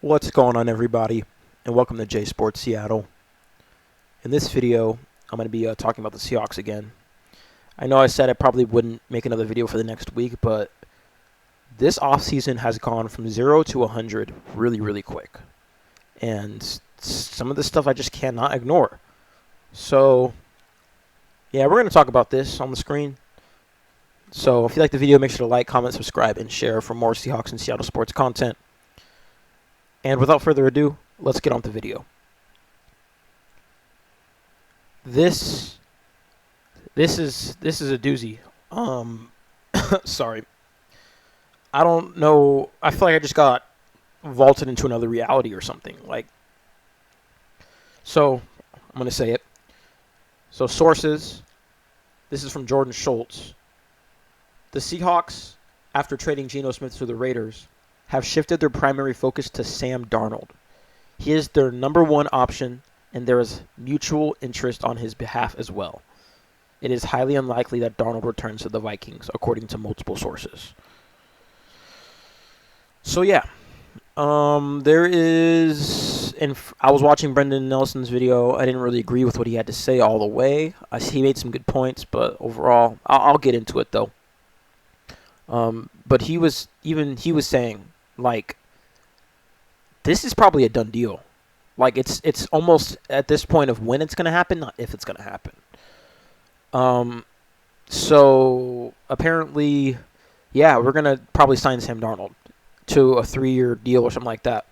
What's going on, everybody, and welcome to J Sports Seattle. In this video, I'm going to be talking about the Seahawks again. I know I said I probably wouldn't make another video for the next week, but this offseason has gone from 0 to 100 really, really quick. And some of this stuff I just cannot ignore. So, yeah, we're going to talk about this on the screen. So if you like the video, make sure to like, comment, subscribe, and share for more Seahawks and Seattle sports content. And without further ado, let's get on to the video. This is a doozy. Sorry. I don't know. I feel like I just got vaulted into another reality or something. So I'm gonna say it. So sources. This is from Jordan Schultz. The Seahawks, after trading Geno Smith to the Raiders, have shifted their primary focus to Sam Darnold. He is their number one option, and there is mutual interest on his behalf as well. It is highly unlikely that Darnold returns to the Vikings, according to multiple sources. So yeah, there is, and I was watching Brendan Nelson's video. I didn't really agree with what he had to say all the way. He made some good points, but overall, I'll get into it though. But he was saying, like, this is probably a done deal. Like, it's almost at this point of when it's going to happen, not if it's going to happen. So apparently, yeah, we're going to probably sign Sam Darnold to a 3-year deal or something like that.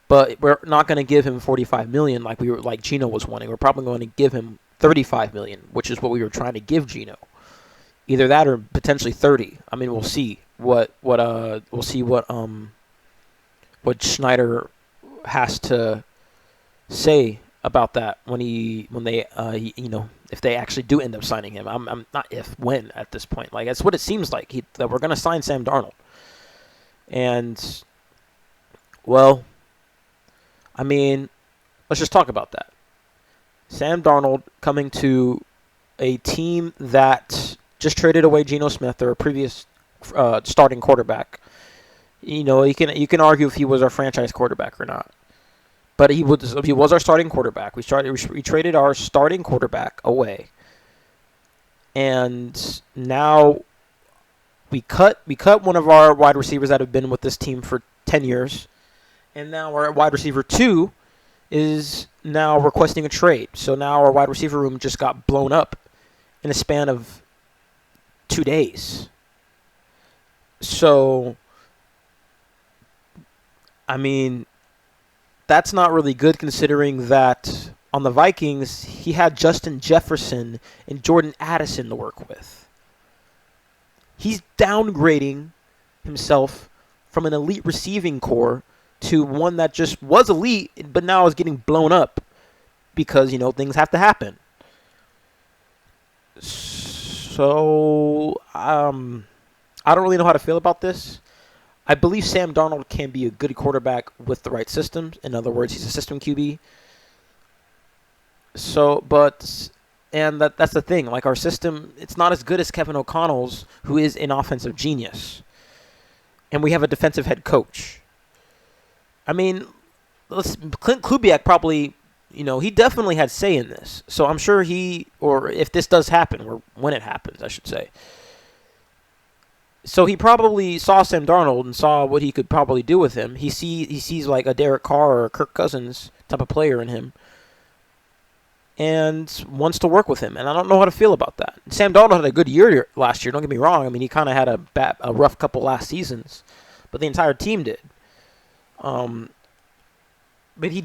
But we're not going to give him $45 million like Geno was wanting. We're probably going to give him $35 million, which is what we were trying to give Geno. Either that or potentially 30. I mean, we'll see what Schneider has to say about that if they actually do end up signing him. I'm not when at this point. Like, that's what it seems like, that we're going to sign Sam Darnold. And, well, I mean, let's just talk about that. Sam Darnold coming to a team that just traded away Geno Smith, their previous starting quarterback. You know, you can argue if he was our franchise quarterback or not, but he was our starting quarterback. We traded our starting quarterback away, and now we cut one of our wide receivers that have been with this team for 10 years, and now our wide receiver 2 is now requesting a trade. So now our wide receiver room just got blown up in a span of 2 days. So, I mean, that's not really good, considering that on the Vikings, he had Justin Jefferson and Jordan Addison to work with. He's downgrading himself from an elite receiving core to one that just was elite, but now is getting blown up because, things have to happen. So, I don't really know how to feel about this. I believe Sam Darnold can be a good quarterback with the right systems. In other words, he's a system QB. So, that's the thing. Like, our system, it's not as good as Kevin O'Connell's, who is an offensive genius. And we have a defensive head coach. I mean, Clint Kubiak probably, he definitely had say in this. So I'm sure or if this does happen, or when it happens, I should say. So he probably saw Sam Darnold and saw what he could probably do with him. He sees like a Derek Carr or a Kirk Cousins type of player in him, and wants to work with him. And I don't know how to feel about that. Sam Darnold had a good year last year. Don't get me wrong. I mean, he kind of had a rough couple last seasons, but the entire team did. But he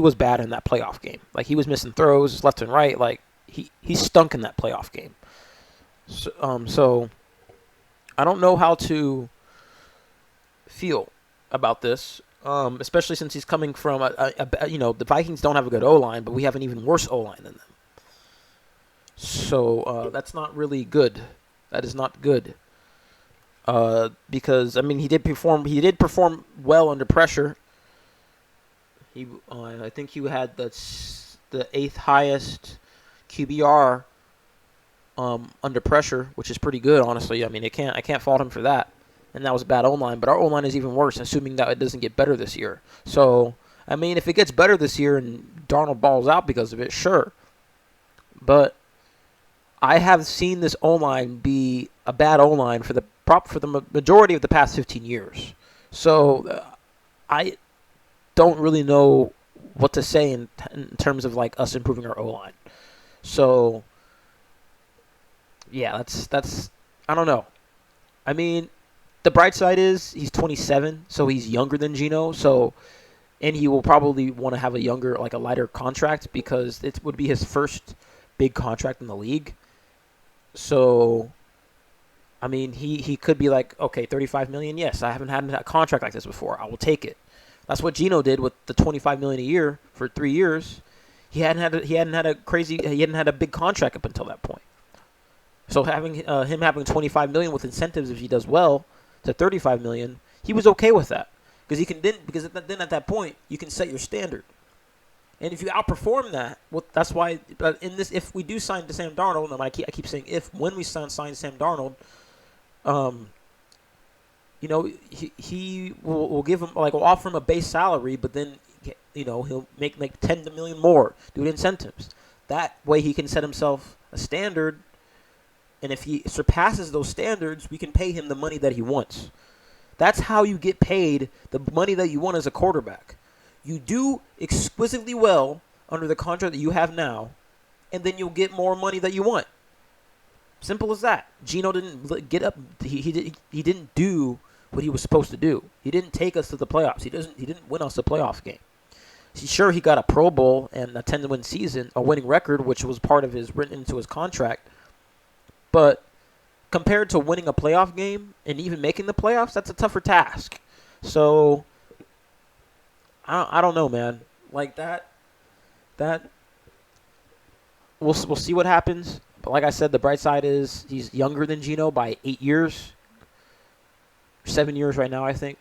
was bad in that playoff game. Like, he was missing throws left and right. Like, he stunk in that playoff game. So I don't know how to feel about this, especially since he's coming from the Vikings don't have a good O-line, but we have an even worse O-line than them. So that's not really good. That is not good. Because I mean, he did perform well under pressure. I think he had the 8th highest QBR under pressure, which is pretty good, honestly. I mean, I can't fault him for that. and that was a bad O-line. But our O-line is even worse, assuming that it doesn't get better this year. So, I mean, if it gets better this year and Darnold balls out because of it, sure. But I have seen this O-line be a bad O-line for the majority of the past 15 years. So, I don't really know what to say in terms of like us improving our O-line. So, yeah, that's I don't know. I mean, the bright side is he's 27, so he's younger than Geno. So, and he will probably want to have a lighter contract because it would be his first big contract in the league. So, I mean, he could be like, okay, $35 million. Yes, I haven't had a contract like this before. I will take it. That's what Geno did with the $25 million a year for 3 years. He hadn't had a big contract up until that point. So having him having $25 million with incentives if he does well to $35 million, he was okay with that because then at that point you can set your standard. And if you outperform that, well, that's why if we do sign Sam Darnold, and I keep saying when we sign Sam Darnold, he will give him we'll offer him a base salary, but then he'll make $10 million more due to incentives. That way he can set himself a standard, and if he surpasses those standards, we can pay him the money that he wants. That's how you get paid the money that you want as a quarterback. You do exquisitely well under the contract that you have now, and then you'll get more money that you want. Simple as that. Geno didn't get up. He didn't do what he was supposed to do. He didn't take us to the playoffs. He didn't win us a playoff game. Sure, he got a Pro Bowl and a 10-win season, a winning record, which was part of his written into his contract. But compared to winning a playoff game and even making the playoffs, that's a tougher task. So I don't know, man. Like that we'll see what happens. But like I said, the bright side is he's younger than Geno by 8 years, 7 years right now, I think.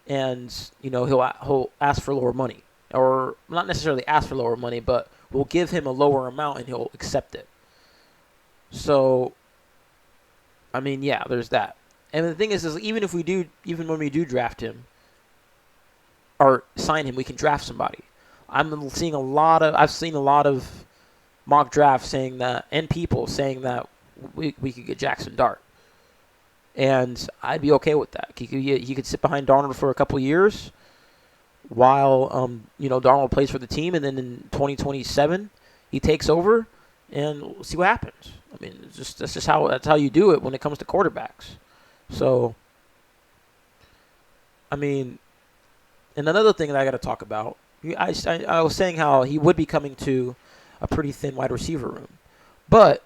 And he'll ask for lower money, or not necessarily ask for lower money, but we'll give him a lower amount and he'll accept it. So, I mean, yeah, there's that. And the thing is even when we do draft him or sign him, we can draft somebody. I've seen a lot of mock drafts saying that, and people saying that we could get Jackson Dart. And I'd be okay with that. He could sit behind Darnold for a couple years while Darnold plays for the team, and then in 2027 he takes over, and we'll see what happens. I mean, that's how you do it when it comes to quarterbacks. So, I mean, and another thing that I got to talk about, I was saying how he would be coming to a pretty thin wide receiver room, but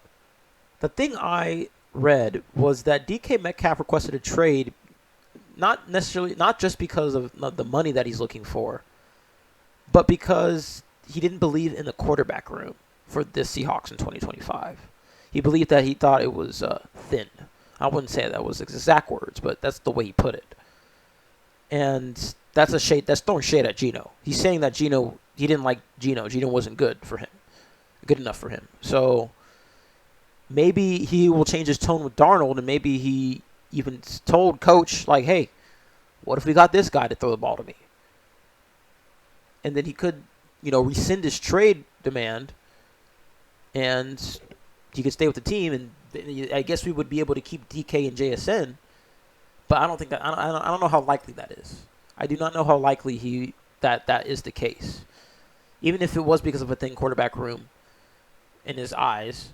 the thing I read was that DK Metcalf requested a trade, not just because of the money that he's looking for, but because he didn't believe in the quarterback room for the Seahawks in 2025. He thought it was thin. I wouldn't say that was his exact words, but that's the way he put it. And that's a shade. That's throwing shade at Geno. He's saying that he didn't like Geno. Geno wasn't good enough for him. So maybe he will change his tone with Darnold, and maybe he even told Coach, like, hey, what if we got this guy to throw the ball to me? And then he could, rescind his trade demand, and he could stay with the team, and I guess we would be able to keep DK and JSN. But I don't think that I don't know how likely that is. I do not know how likely that is the case. Even if it was because of a thin quarterback room in his eyes,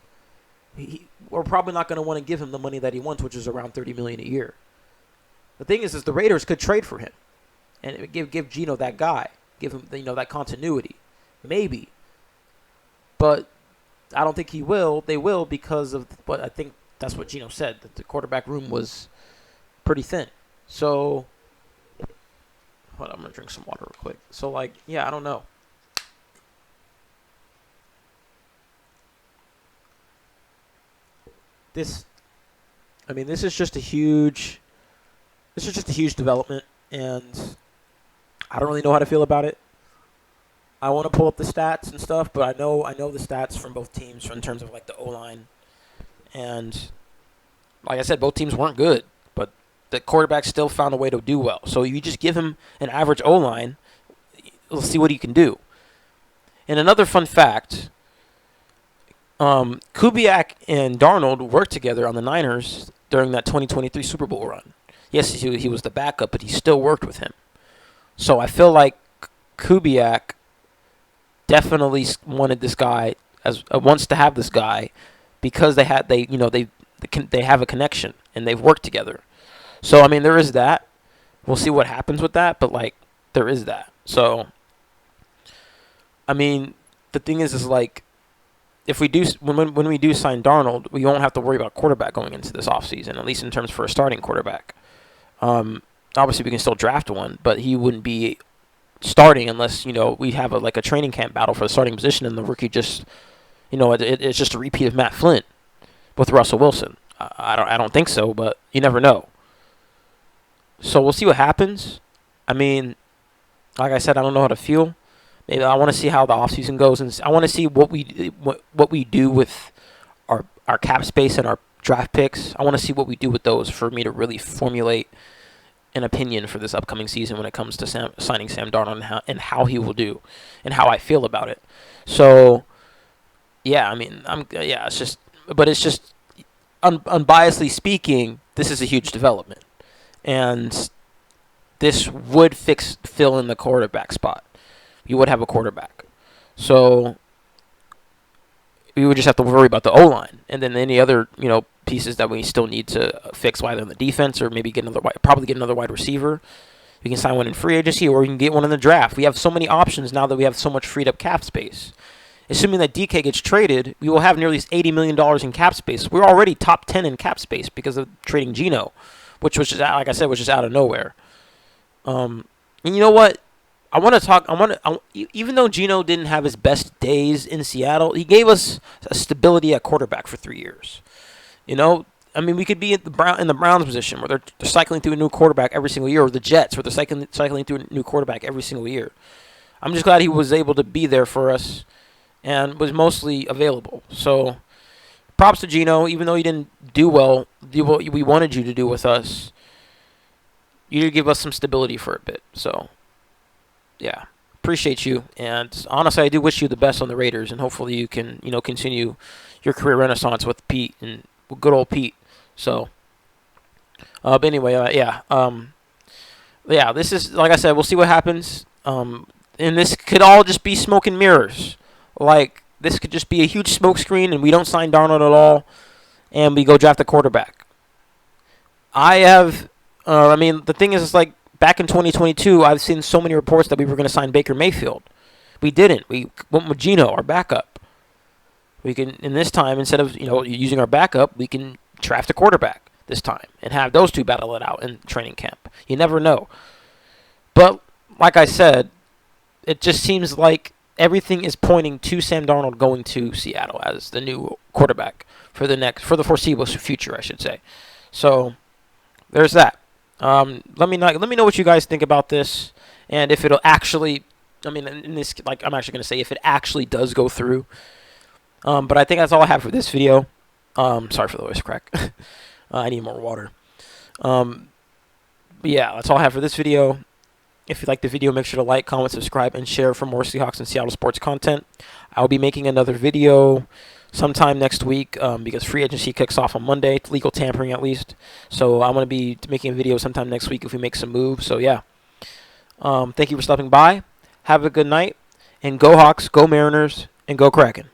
we're probably not going to want to give him the money that he wants, which is around $30 million a year. The thing is the Raiders could trade for him and give Geno that guy, give him that continuity, maybe. But I don't think he will. They will because of. But I think that's what Geno said, that the quarterback room was pretty thin. So, hold on, I'm gonna drink some water real quick. So, I don't know. This is just a huge development, and I don't really know how to feel about it. I want to pull up the stats and stuff, but I know the stats from both teams in terms of the O-line, and like I said, both teams weren't good, but the quarterback still found a way to do well. So you just give him an average O-line, let's see what he can do. And another fun fact, Kubiak and Darnold worked together on the Niners during that 2023 Super Bowl run. Yes, he was the backup, but he still worked with him. So I feel like Kubiak definitely wanted this guy, wants to have this guy, because they have a connection and they've worked together. So I mean, there is that. We'll see what happens with that, but like there is that. So I mean, the thing is like, if we do when we do sign Darnold, we won't have to worry about quarterback going into this offseason, at least in terms for a starting quarterback. Obviously, we can still draft one, but he wouldn't be starting unless we have a training camp battle for the starting position, and the rookie just it's just a repeat of Matt Flint with Russell Wilson. I don't think so, but you never know. So we'll see what happens. I mean, like I said, I don't know how to feel. Maybe I want to see how the offseason goes, and I want to see what we do with our cap space and our draft picks. I want to see what we do with those for me to really formulate an opinion for this upcoming season when it comes to signing Sam Darnold and how he will do and how I feel about it. So, yeah, I mean, it's just unbiasedly speaking, this is a huge development, and this would fill in the quarterback spot. You would have a quarterback, so we would just have to worry about the O-line, and then any other pieces that we still need to fix, either in the defense or maybe probably get another wide receiver. We can sign one in free agency, or we can get one in the draft. We have so many options now that we have so much freed up cap space. Assuming that DK gets traded, we will have nearly $80 million in cap space. We're already top 10 in cap space because of trading Geno, which was just, like I said, was just out of nowhere. And you know what? Even though Geno didn't have his best days in Seattle, he gave us a stability at quarterback for 3 years. I mean, we could be in the Browns position where they're cycling through a new quarterback every single year, or the Jets where they're cycling through a new quarterback every single year. I'm just glad he was able to be there for us and was mostly available. So props to Geno, even though he didn't do what we wanted you to do with us. You did give us some stability for a bit. So, yeah, appreciate you. And honestly, I do wish you the best on the Raiders, and hopefully you can, continue your career renaissance with Pete and good old Pete. So, but anyway, this is, like I said, we'll see what happens. And this could all just be smoke and mirrors. Like, this could just be a huge smoke screen, and we don't sign Darnold at all, and we go draft a quarterback. The thing is, like, back in 2022, I've seen so many reports that we were going to sign Baker Mayfield. We didn't. We went with Geno, our backup. We can, in this time, instead of using our backup, we can draft a quarterback this time and have those two battle it out in training camp. You never know. But like I said, it just seems like everything is pointing to Sam Darnold going to Seattle as the new quarterback for the foreseeable future, I should say. So there's that. Let me know what you guys think about this, and if it'll actually. I'm actually going to say if it actually does go through. But I think that's all I have for this video. Sorry for the voice crack. I need more water. But yeah, that's all I have for this video. If you like the video, make sure to like, comment, subscribe, and share for more Seahawks and Seattle sports content. I'll be making another video sometime next week because free agency kicks off on Monday, legal tampering at least. So I'm going to be making a video sometime next week if we make some moves. So yeah, thank you for stopping by. Have a good night, and go Hawks, go Mariners, and go Kraken.